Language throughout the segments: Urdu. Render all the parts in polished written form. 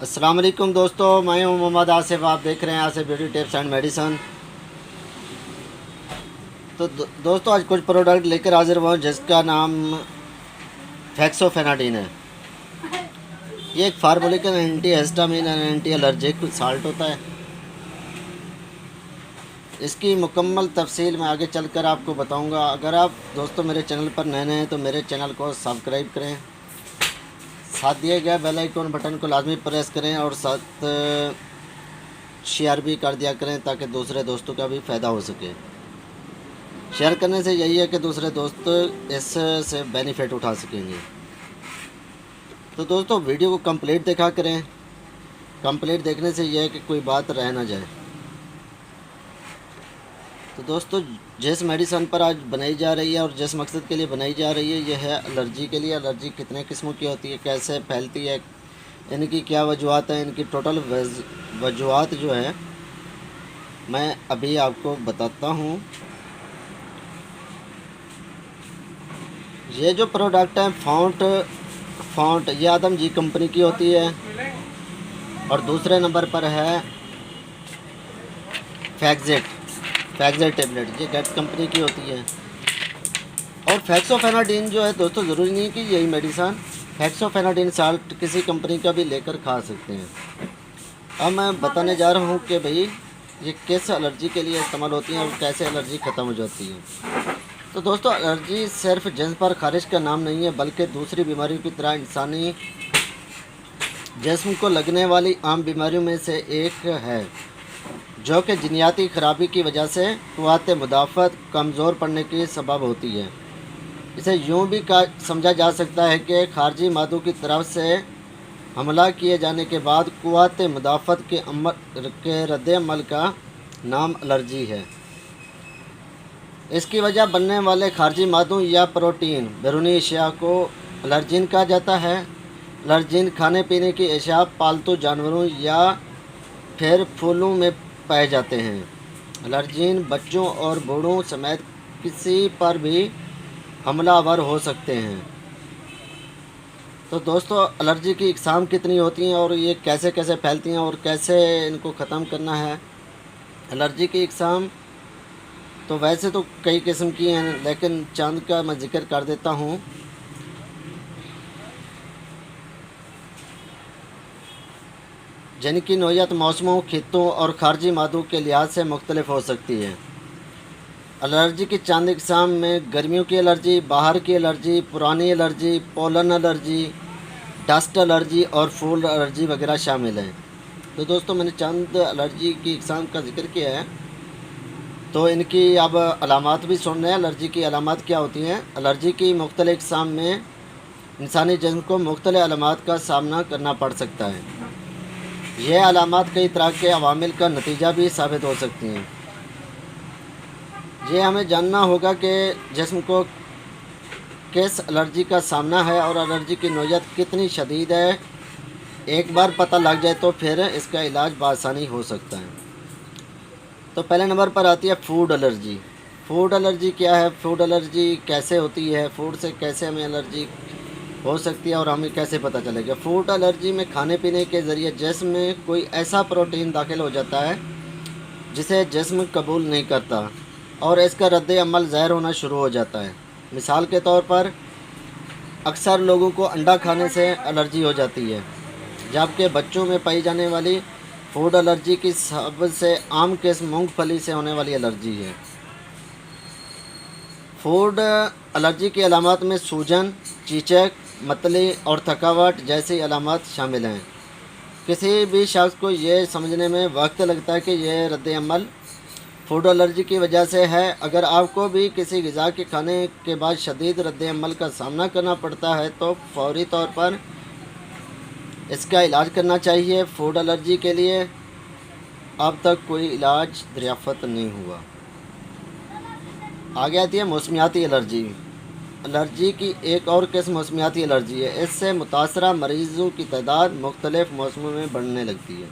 السلام علیکم دوستو، میں ہوں محمد آصف۔ آپ دیکھ رہے ہیں Asif beauty tips and medicine. تو دوستو آج کچھ پروڈکٹ لے کر حاضر ہوا ہوں جس کا نام فیکسوفیناڈین ہے۔ یہ ایک فارمولیکل anti histamine and anti allergic salt ہوتا ہے۔ اس کی مکمل تفصیل میں آگے چل کر آپ کو بتاؤں گا۔ اگر آپ دوستو میرے چینل پر نئے ہیں تو میرے چینل کو سبسکرائب کریں، ساتھ دیے گئے بیل آئیکن بٹن کو لازمی پریس کریں اور ساتھ شیئر بھی کر دیا کریں تاکہ دوسرے دوستوں کا بھی فائدہ ہو سکے۔ شیئر کرنے سے یہی ہے کہ دوسرے دوست اس سے بینیفٹ اٹھا سکیں گے۔ تو دوستو ویڈیو کو کمپلیٹ دیکھا کریں۔ کمپلیٹ دیکھنے سے یہ ہے کہ کوئی بات رہ نہ جائے۔ تو دوستو جس میڈیسن پر آج بنائی جا رہی ہے اور جس مقصد کے لیے بنائی جا رہی ہے، یہ ہے الرجی کے لیے۔ الرجی کتنے قسموں کی ہوتی ہے، کیسے پھیلتی ہے، ان کی کیا وجوہات ہیں، ان کی ٹوٹل وجوہات جو ہے میں ابھی آپ کو بتاتا ہوں۔ یہ جو پروڈکٹ ہیں فونٹ یہ آدم جی کمپنی کی ہوتی ہے، اور دوسرے نمبر پر ہے فیگزٹ ٹیبلٹ، یہ گیٹ کمپنی کی ہوتی ہے۔ اور فیکسوفیناڈین جو ہے دوستو ضروری نہیں کہ یہی میڈیسن، فیکسوفیناڈین سالٹ کسی کمپنی کا بھی لے کر کھا سکتے ہیں۔ اب میں بتانے جا رہا ہوں کہ بھئی یہ کس الرجی کے لیے استعمال ہوتی ہیں اور کیسے الرجی ختم ہو جاتی ہے۔ تو دوستو الرجی صرف جنس پر خارش کا نام نہیں ہے، بلکہ دوسری بیماریوں کی طرح انسانی جسم کو لگنے والی عام بیماریوں میں سے ایک ہے، جو کہ جینیاتی خرابی کی وجہ سے قوت مدافعت کمزور پڑنے کی سبب ہوتی ہے۔ اسے یوں بھی سمجھا جا سکتا ہے کہ خارجی مادوں کی طرف سے حملہ کیے جانے کے بعد قوت مدافعت کے رد عمل کا نام الرجی ہے۔ اس کی وجہ بننے والے خارجی مادوں یا پروٹین بیرونی اشیاء کو الرجین کہا جاتا ہے۔ الرجین کھانے پینے کی اشیاء، پالتو جانوروں یا پھر پھولوں میں پائے جاتے ہیں۔ الرجین بچوں اور بوڑھوں سمیت کسی پر بھی حملہ آور ہو سکتے ہیں۔ تو دوستو الرجی کی اقسام کتنی ہوتی ہیں اور یہ کیسے کیسے پھیلتی ہیں اور کیسے ان کو ختم کرنا ہے۔ الرجی کی اقسام تو ویسے تو کئی قسم کی ہیں، لیکن چند کا میں ذکر کر دیتا ہوں۔ جن کی نوعیت موسموں، خطوں اور خارجی مادوں کے لحاظ سے مختلف ہو سکتی ہے۔ الرجی کی چند اقسام میں گرمیوں کی الرجی، باہر کی الرجی، پرانی allergy, pollen allergy, dust allergy اور پھول الرجی وغیرہ شامل ہیں۔ تو دوستو میں نے چند الرجی کی اقسام کا ذکر کیا ہے، تو ان کی اب علامات بھی سن رہے ہیں۔ الرجی کی علامات کیا ہوتی ہیں؟ الرجی کی مختلف اقسام میں انسانی جسم کو مختلف علامات کا سامنا کرنا پڑ سکتا ہے۔ یہ علامات کئی طرح کے عوامل کا نتیجہ بھی ثابت ہو سکتی ہیں۔ یہ ہمیں جاننا ہوگا کہ جسم کو کس الرجی کا سامنا ہے اور الرجی کی نوعیت کتنی شدید ہے۔ ایک بار پتہ لگ جائے تو پھر اس کا علاج بآسانی ہو سکتا ہے۔ تو پہلے نمبر پر آتی ہے فوڈ الرجی۔ فوڈ الرجی کیا ہے؟ فوڈ الرجی کیسے ہوتی ہے؟ فوڈ سے کیسے ہمیں الرجی ہو سکتی ہے اور ہمیں کیسے پتہ چلے گا؟ فوڈ الرجی میں کھانے پینے کے ذریعے جسم میں کوئی ایسا پروٹین داخل ہو جاتا ہے جسے جسم قبول نہیں کرتا اور اس کا رد عمل ظاہر ہونا شروع ہو جاتا ہے۔ مثال کے طور پر اکثر لوگوں کو انڈا کھانے سے الرجی ہو جاتی ہے، جبکہ بچوں میں پائی جانے والی فوڈ الرجی کی سب سے عام قسم مونگ پھلی سے ہونے والی الرجی ہے۔ فوڈ الرجی کی علامات میں سوجن، چیچک، متلی اور تھکاوٹ جیسی علامات شامل ہیں۔ کسی بھی شخص کو یہ سمجھنے میں وقت لگتا ہے کہ یہ رد عمل فوڈ الرجی کی وجہ سے ہے۔ اگر آپ کو بھی کسی غذا کے کھانے کے بعد شدید رد عمل کا سامنا کرنا پڑتا ہے تو فوری طور پر اس کا علاج کرنا چاہیے۔ فوڈ الرجی کے لیے اب تک کوئی علاج دریافت نہیں ہوا۔ آگے آتی ہے موسمیاتی الرجی۔ الرجی کی ایک اور قسم موسمیاتی الرجی ہے۔ اس سے متاثرہ مریضوں کی تعداد مختلف موسموں میں بڑھنے لگتی ہے۔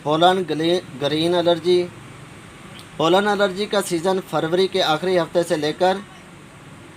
Pollen green allergy. Pollen allergy کا سیزن فروری کے آخری ہفتے سے لے کر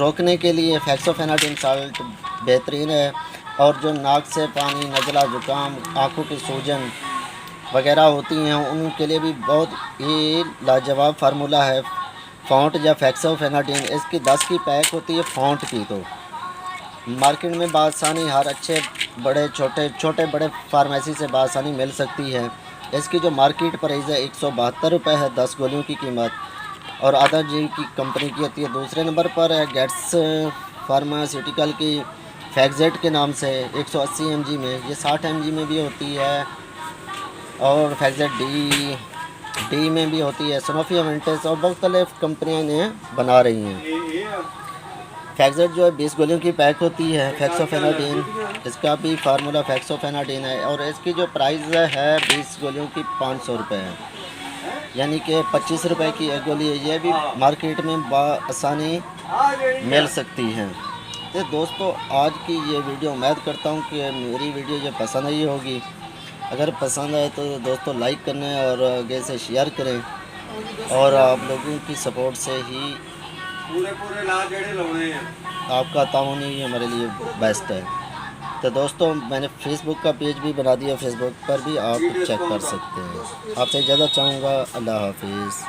روکنے کے لیے فیکسوفیناڈین سالٹ بہترین ہے، اور جو ناک سے پانی، نزلہ، زکام، آنکھوں کی سوجن وغیرہ ہوتی ہیں ان کے لیے بھی بہت ہی لاجواب فارمولہ ہے فاؤنٹ یا فیکسوفیناڈین۔ اس کی 10 کی پیک ہوتی ہے فاؤنٹ کی، تو مارکیٹ میں بآسانی ہر اچھے بڑے چھوٹے بڑے فارمیسی سے بآسانی مل سکتی ہے۔ اس کی جو مارکیٹ پرائز ہے 172 روپے ہے 10 گولیوں کی قیمت، اور آدھا جی کی کمپنی کی ہوتی ہے۔ دوسرے نمبر پر ہے گیٹس فارماسیوٹیکل کی فیکزیٹ کے نام سے 180 ایم جی میں، یہ 60 ایم جی میں بھی ہوتی ہے، اور فیکزیٹ ڈی میں بھی ہوتی ہے۔ سنوفی ایونٹس اور مختلف کمپنیاں انہیں بنا رہی ہیں۔ فیکزیٹ جو ہے 20 گولیوں کی پیک ہوتی ہے فیکسوفیناڈین، اس کا بھی فارمولہ فیکسوفیناڈین ہے، اور اس کی جو پرائز ہے 20 گولیوں کی 500 روپے ہے، یعنی کہ 25 روپے کی ایک گولی ہے۔ یہ بھی مارکیٹ میں بآسانی مل سکتی ہیں۔ تو دوستو آج کی یہ ویڈیو امید کرتا ہوں کہ میری ویڈیو یہ پسند آئی ہوگی۔ اگر پسند آئے تو دوستو لائک کریں اور آگے سے شیئر کریں، اور آپ لوگوں کی سپورٹ سے ہی آپ کا تعاون ہی ہمارے لیے بیسٹ ہے۔ تو دوستو میں نے فیس بک کا پیج بھی بنا دیا، فیس بک پر بھی آپ چیک کر سکتے ہیں۔ آپ سے اجازت چاہوں گا، اللہ حافظ۔